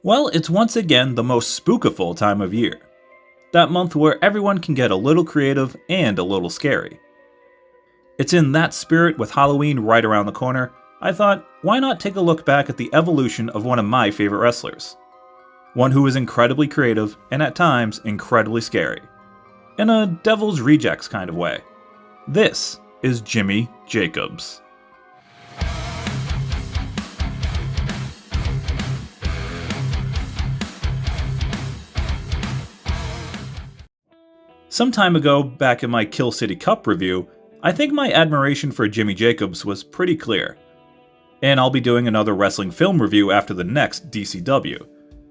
Well, it's once again the most spookiful time of year. That month where everyone can get a little creative and a little scary. It's in that spirit with Halloween right around the corner, I thought, why not take a look back at the evolution of one of my favorite wrestlers? One who is incredibly creative and at times incredibly scary. In a Devil's Rejects kind of way. This is Jimmy Jacobs. Some time ago, back in my Kill City Cup review, I think my admiration for Jimmy Jacobs was pretty clear. And I'll be doing another wrestling film review after the next DCW.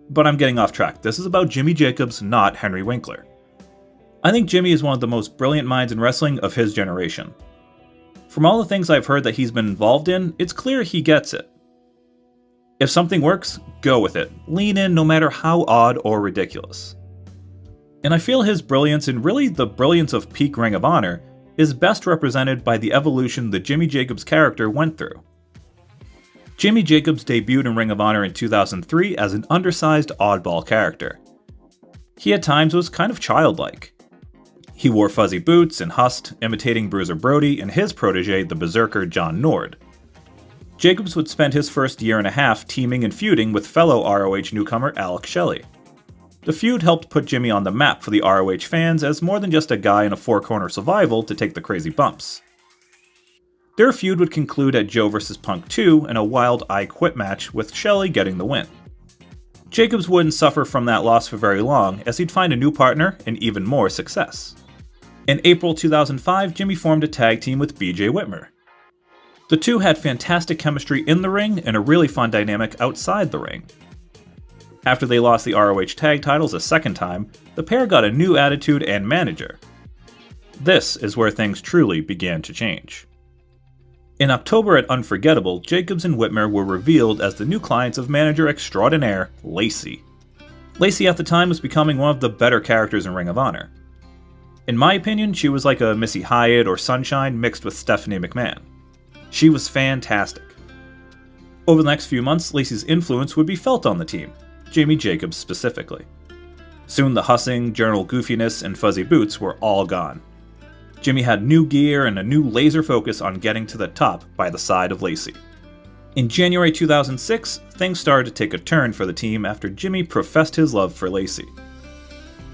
But I'm getting off track. This is about Jimmy Jacobs, not Henry Winkler. I think Jimmy is one of the most brilliant minds in wrestling of his generation. From all the things I've heard that he's been involved in, it's clear he gets it. If something works, go with it. Lean in no matter how odd or ridiculous. And I feel his brilliance, and really the brilliance of peak Ring of Honor, is best represented by the evolution the Jimmy Jacobs character went through. Jimmy Jacobs debuted in Ring of Honor in 2003 as an undersized oddball character. He at times was kind of childlike. He wore fuzzy boots and husked, imitating Bruiser Brody and his protege, the Berserker John Nord. Jacobs would spend his first year and a half teaming and feuding with fellow ROH newcomer Alex Shelley. The feud helped put Jimmy on the map for the ROH fans as more than just a guy in a four-corner survival to take the crazy bumps. Their feud would conclude at Joe vs. Punk 2 in a wild I Quit match with Shelley getting the win. Jacobs wouldn't suffer from that loss for very long as he'd find a new partner and even more success. In April 2005, Jimmy formed a tag team with BJ Whitmer. The two had fantastic chemistry in the ring and a really fun dynamic outside the ring. After they lost the ROH tag titles a second time, the pair got a new attitude and manager. This is where things truly began to change. In October at Unforgettable, Jacobs and Whitmer were revealed as the new clients of manager extraordinaire Lacey. Lacey at the time was becoming one of the better characters in Ring of Honor. In my opinion, she was like a Missy Hyatt or Sunshine mixed with Stephanie McMahon. She was fantastic. Over the next few months, Lacey's influence would be felt on the team, Jimmy Jacobs specifically. Soon the hussing, journal goofiness, and fuzzy boots were all gone. Jimmy had new gear and a new laser focus on getting to the top by the side of Lacey. In January 2006, things started to take a turn for the team after Jimmy professed his love for Lacey.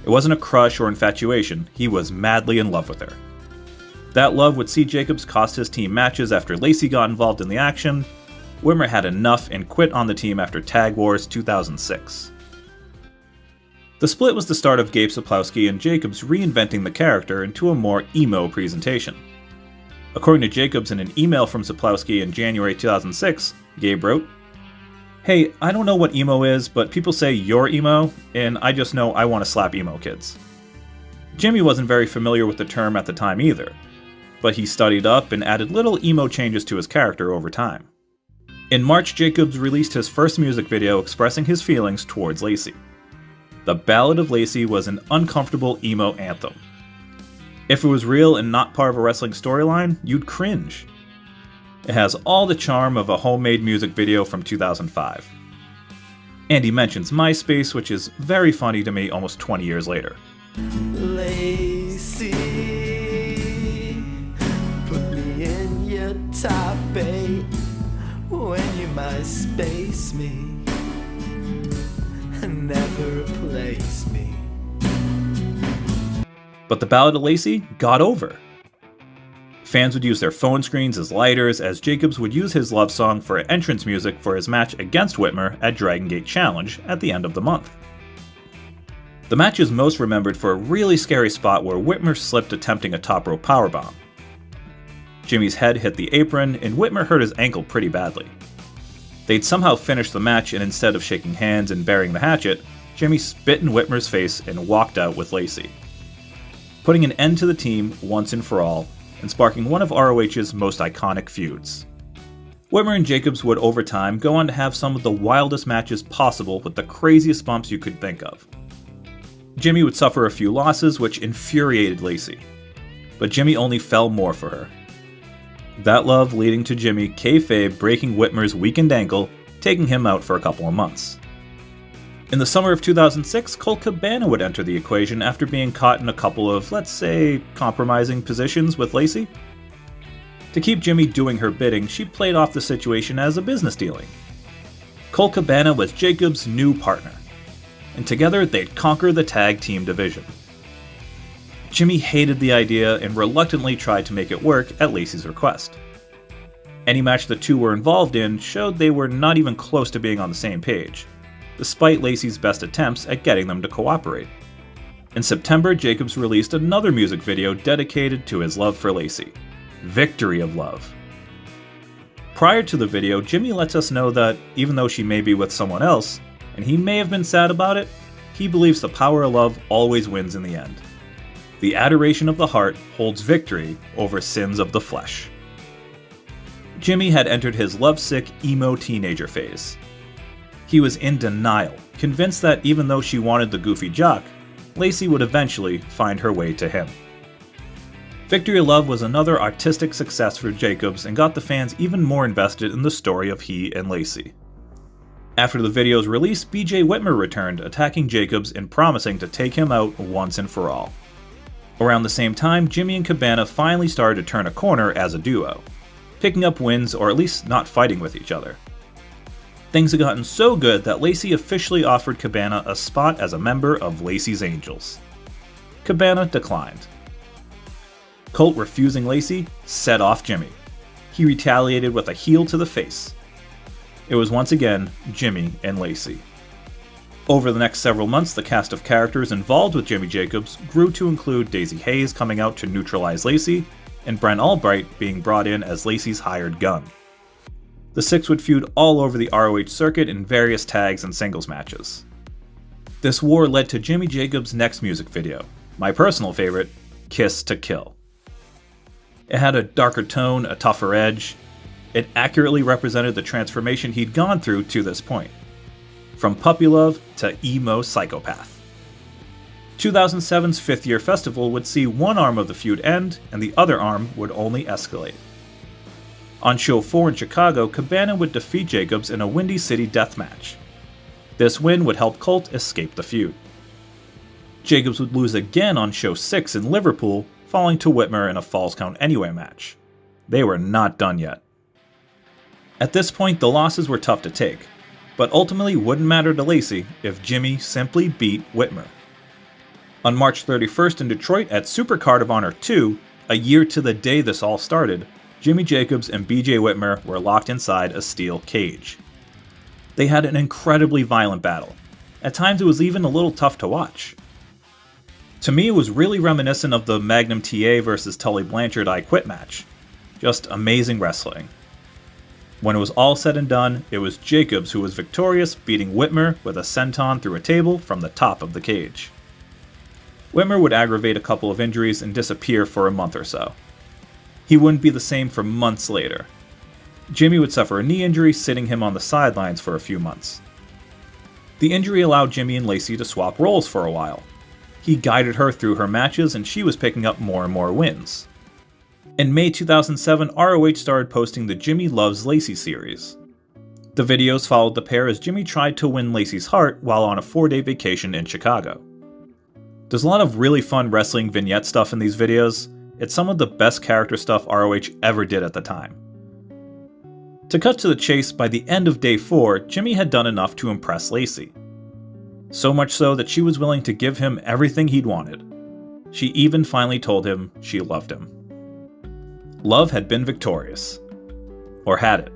It wasn't a crush or infatuation, he was madly in love with her. That love would see Jacobs cost his team matches after Lacey got involved in the action. Whitmer had enough and quit on the team after Tag Wars 2006. The split was the start of Gabe Sapolsky and Jacobs reinventing the character into a more emo presentation. According to Jacobs in an email from Sapolsky in January 2006, Gabe wrote, "Hey, I don't know what emo is, but people say you're emo, and I just know I want to slap emo kids." Jimmy wasn't very familiar with the term at the time either, but he studied up and added little emo changes to his character over time. In March, Jacobs released his first music video expressing his feelings towards Lacey. The Ballad of Lacey was an uncomfortable emo anthem. If it was real and not part of a wrestling storyline, you'd cringe. It has all the charm of a homemade music video from 2005. And he mentions MySpace, which is very funny to me almost 20 years later. Lacey, put me in your top 8 when you MySpace me and never replace me. But the Ballad of Lacey got over. Fans would use their phone screens as lighters, as Jacobs would use his love song for entrance music for his match against Whitmer at Dragon Gate Challenge at the end of the month. The match is most remembered for a really scary spot where Whitmer slipped attempting a top rope powerbomb. Jimmy's head hit the apron, and Whitmer hurt his ankle pretty badly. They'd somehow finished the match, and instead of shaking hands and burying the hatchet, Jimmy spit in Whitmer's face and walked out with Lacey, putting an end to the team once and for all, and sparking one of ROH's most iconic feuds. Whitmer and Jacobs would over time go on to have some of the wildest matches possible with the craziest bumps you could think of. Jimmy would suffer a few losses which infuriated Lacey, but Jimmy only fell more for her. That love leading to Jimmy kayfabe breaking Whitmer's weakened ankle, taking him out for a couple of months. In the summer of 2006, Colt Cabana would enter the equation after being caught in a couple of, let's say, compromising positions with Lacey. To keep Jimmy doing her bidding, she played off the situation as a business dealing. Colt Cabana was Jacobs' new partner, and together they'd conquer the tag team division. Jimmy hated the idea and reluctantly tried to make it work at Lacey's request. Any match the two were involved in showed they were not even close to being on the same page, despite Lacey's best attempts at getting them to cooperate. In September, Jacobs released another music video dedicated to his love for Lacey, Victory of Love. Prior to the video, Jimmy lets us know that even though she may be with someone else, and he may have been sad about it, he believes the power of love always wins in the end. The adoration of the heart holds victory over sins of the flesh. Jimmy had entered his lovesick emo teenager phase. He was in denial, convinced that even though she wanted the goofy jock, Lacey would eventually find her way to him. Victory of Love was another artistic success for Jacobs and got the fans even more invested in the story of he and Lacey. After the video's release, BJ Whitmer returned, attacking Jacobs and promising to take him out once and for all. Around the same time, Jimmy and Cabana finally started to turn a corner as a duo, picking up wins or at least not fighting with each other. Things had gotten so good that Lacey officially offered Cabana a spot as a member of Lacey's Angels. Cabana declined. Colt refusing Lacey set off Jimmy. He retaliated with a heel to the face. It was once again Jimmy and Lacey. Over the next several months, the cast of characters involved with Jimmy Jacobs grew to include Daisy Hayes coming out to neutralize Lacey, and Brent Albright being brought in as Lacey's hired gun. The six would feud all over the ROH circuit in various tags and singles matches. This war led to Jimmy Jacobs' next music video, my personal favorite, Kiss to Kill. It had a darker tone, a tougher edge. It accurately represented the transformation he'd gone through to this point, from puppy love to emo psychopath. 2007's fifth year festival would see one arm of the feud end, and the other arm would only escalate. On Show 4 in Chicago, Cabana would defeat Jacobs in a Windy City death match. This win would help Colt escape the feud. Jacobs would lose again on Show 6 in Liverpool, falling to Whitmer in a Falls Count Anywhere match. They were not done yet. At this point, the losses were tough to take, but ultimately wouldn't matter to Lacey if Jimmy simply beat Whitmer. On March 31st in Detroit at Supercard of Honor 2, a year to the day this all started, Jimmy Jacobs and BJ Whitmer were locked inside a steel cage. They had an incredibly violent battle. At times it was even a little tough to watch. To me, it was really reminiscent of the Magnum TA versus Tully Blanchard I Quit match. Just amazing wrestling. When it was all said and done, it was Jacobs who was victorious, beating Whitmer with a senton through a table from the top of the cage. Whitmer would aggravate a couple of injuries and disappear for a month or so. He wouldn't be the same for months later. Jimmy would suffer a knee injury, sitting him on the sidelines for a few months. The injury allowed Jimmy and Lacey to swap roles for a while. He guided her through her matches and she was picking up more and more wins. In May 2007, ROH started posting the Jimmy Loves Lacey series. The videos followed the pair as Jimmy tried to win Lacey's heart while on a 4-day vacation in Chicago. There's a lot of really fun wrestling vignette stuff in these videos. It's some of the best character stuff ROH ever did at the time. To cut to the chase, by the end of day 4, Jimmy had done enough to impress Lacey. So much so that she was willing to give him everything he'd wanted. She even finally told him she loved him. Love had been victorious. Or had it?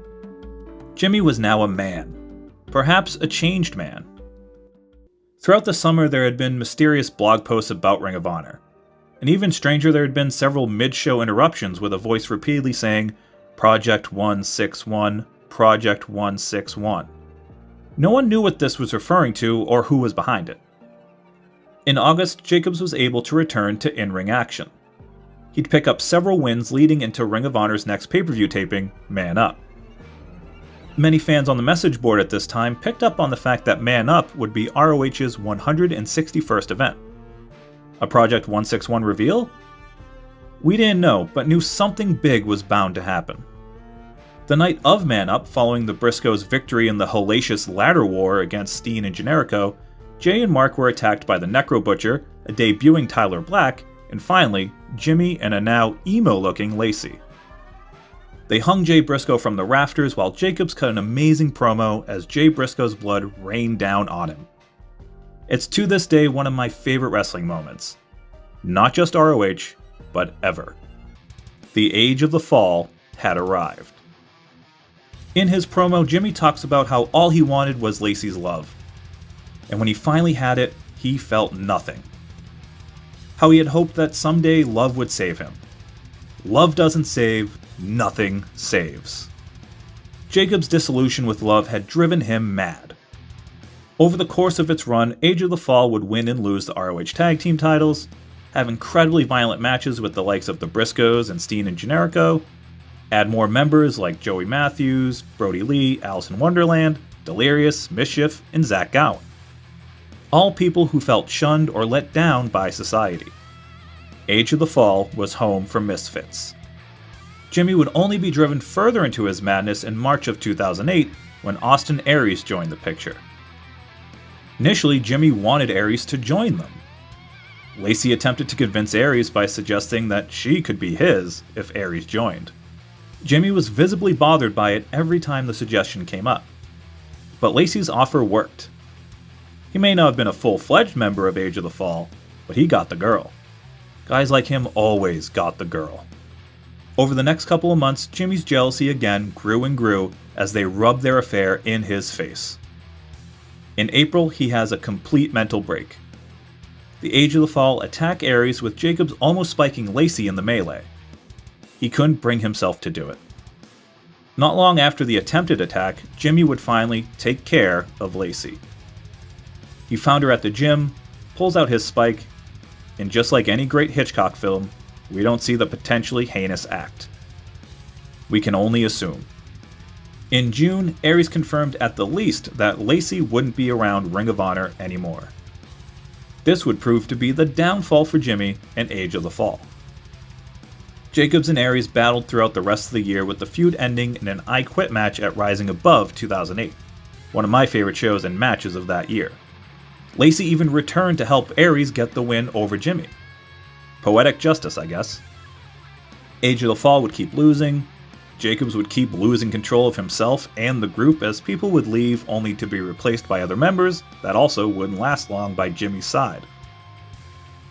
Jimmy was now a man. Perhaps a changed man. Throughout the summer, there had been mysterious blog posts about Ring of Honor. And even stranger, there had been several mid-show interruptions with a voice repeatedly saying, Project 161, Project 161. No one knew what this was referring to or who was behind it. In August, Jacobs was able to return to in-ring action. He'd pick up several wins leading into Ring of Honor's next pay-per-view taping, Man Up. Many fans on the message board at this time picked up on the fact that Man Up would be ROH's 161st event. A Project 161 reveal? We didn't know, but knew something big was bound to happen. The night of Man Up, following the Briscoes' victory in the hellacious ladder war against Steen and Generico, Jay and Mark were attacked by the Necro Butcher, a debuting Tyler Black, and finally, Jimmy and a now emo-looking Lacey. They hung Jay Briscoe from the rafters while Jacobs cut an amazing promo as Jay Briscoe's blood rained down on him. It's to this day one of my favorite wrestling moments. Not just ROH, but ever. The age of the fall had arrived. In his promo, Jimmy talks about how all he wanted was Lacey's love. And when he finally had it, he felt nothing. How he had hoped that someday love would save him. Love doesn't save, nothing saves. Jacobs' dissolution with love had driven him mad. Over the course of its run, Age of the Fall would win and lose the ROH Tag Team titles, have incredibly violent matches with the likes of the Briscoes and Steen and Generico, add more members like Joey Matthews, Brody Lee, Alice in Wonderland, Delirious, Mischief, and Zach Gowen. All people who felt shunned or let down by society. Age of the Fall was home for misfits. Jimmy would only be driven further into his madness in March of 2008 when Austin Aries joined the picture. Initially, Jimmy wanted Aries to join them. Lacey attempted to convince Aries by suggesting that she could be his if Aries joined. Jimmy was visibly bothered by it every time the suggestion came up. But Lacey's offer worked. He may not have been a full-fledged member of Age of the Fall, but he got the girl. Guys like him always got the girl. Over the next couple of months, Jimmy's jealousy again grew and grew as they rubbed their affair in his face. In April, he has a complete mental break. The Age of the Fall attack Aries with Jacobs almost spiking Lacey in the melee. He couldn't bring himself to do it. Not long after the attempted attack, Jimmy would finally take care of Lacey. He found her at the gym, pulls out his spike, and just like any great Hitchcock film, we don't see the potentially heinous act. We can only assume. In June, Aries confirmed at the least that Lacey wouldn't be around Ring of Honor anymore. This would prove to be the downfall for Jimmy and Age of the Fall. Jacobs and Aries battled throughout the rest of the year with the feud ending in an I Quit match at Rising Above 2008, one of my favorite shows and matches of that year. Lacey even returned to help Aries get the win over Jimmy. Poetic justice, I guess. Age of the Fall would keep losing. Jacobs would keep losing control of himself and the group as people would leave only to be replaced by other members that also wouldn't last long by Jimmy's side.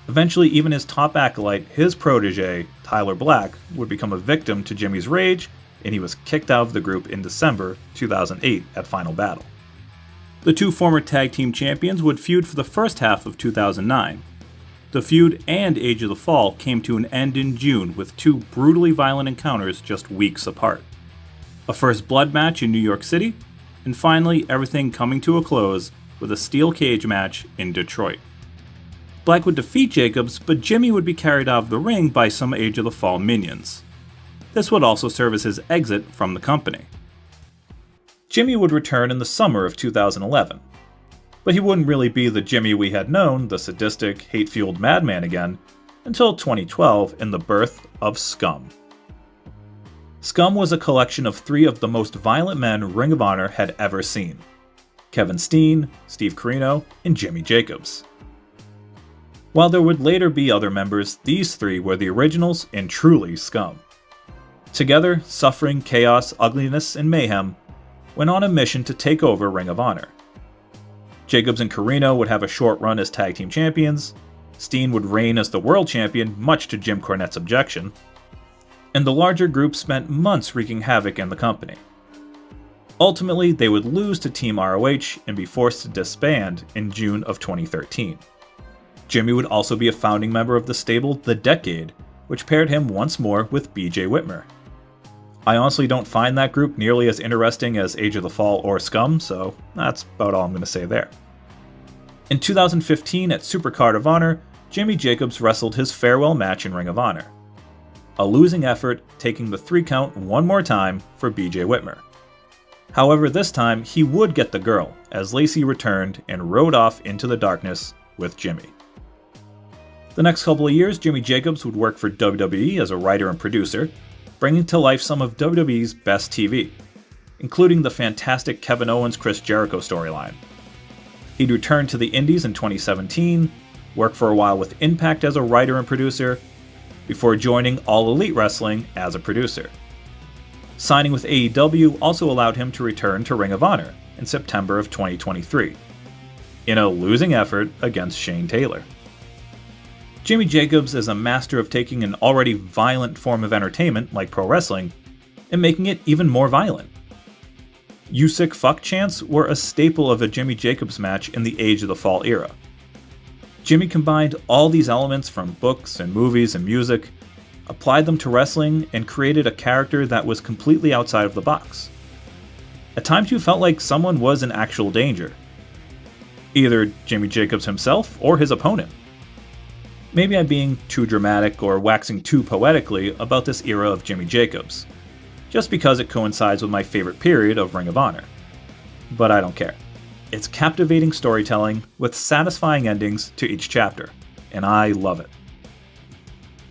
Eventually, even his top acolyte, his protege, Tyler Black, would become a victim to Jimmy's rage, and he was kicked out of the group in December 2008 at Final Battle. The two former tag team champions would feud for the first half of 2009. The feud and Age of the Fall came to an end in June with two brutally violent encounters just weeks apart. A first blood match in New York City, and finally everything coming to a close with a steel cage match in Detroit. Black would defeat Jacobs, but Jimmy would be carried out of the ring by some Age of the Fall minions. This would also serve as his exit from the company. Jimmy would return in the summer of 2011. But he wouldn't really be the Jimmy we had known, the sadistic, hate-fueled madman again, until 2012 in the birth of SCUM. SCUM was a collection of three of the most violent men Ring of Honor had ever seen: Kevin Steen, Steve Corino, and Jimmy Jacobs. While there would later be other members, these three were the originals and truly SCUM. Together, suffering, chaos, ugliness, and mayhem went on a mission to take over Ring of Honor. Jacobs and Corino would have a short run as tag team champions, Steen would reign as the world champion much to Jim Cornette's objection, and the larger group spent months wreaking havoc in the company. Ultimately, they would lose to Team ROH and be forced to disband in June of 2013. Jimmy would also be a founding member of the stable The Decade, which paired him once more with BJ Whitmer. I honestly don't find that group nearly as interesting as Age of the Fall or SCUM, so that's about all I'm going to say there. In 2015 at Supercard of Honor, Jimmy Jacobs wrestled his farewell match in Ring of Honor. A losing effort, taking the 3 count one more time for BJ Whitmer. However, this time he would get the girl, as Lacey returned and rode off into the darkness with Jimmy. The next couple of years, Jimmy Jacobs would work for WWE as a writer and producer, bringing to life some of WWE's best TV, including the fantastic Kevin Owens-Chris Jericho storyline. He'd returned to the indies in 2017, worked for a while with Impact as a writer and producer, before joining All Elite Wrestling as a producer. Signing with AEW also allowed him to return to Ring of Honor in September of 2023, in a losing effort against Shane Taylor. Jimmy Jacobs is a master of taking an already violent form of entertainment like pro wrestling and making it even more violent. "You sick fuck" chants were a staple of a Jimmy Jacobs match in the Age of the Fall era. Jimmy combined all these elements from books and movies and music, applied them to wrestling, and created a character that was completely outside of the box. At times you felt like someone was in actual danger. Either Jimmy Jacobs himself or his opponent. Maybe I'm being too dramatic or waxing too poetically about this era of Jimmy Jacobs, just because it coincides with my favorite period of Ring of Honor. But I don't care. It's captivating storytelling with satisfying endings to each chapter, and I love it.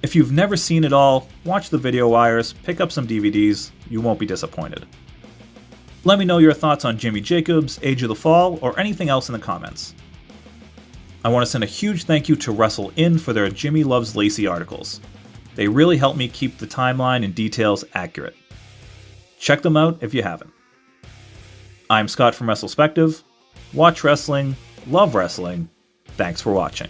If you've never seen it all, watch the video wires, pick up some DVDs, you won't be disappointed. Let me know your thoughts on Jimmy Jacobs, Age of the Fall, or anything else in the comments. I want to send a huge thank you to Wrestle In for their Jimmy Loves Lacey articles. They really help me keep the timeline and details accurate. Check them out if you haven't. I'm Scott from Retrospective. Watch wrestling, love wrestling. Thanks for watching.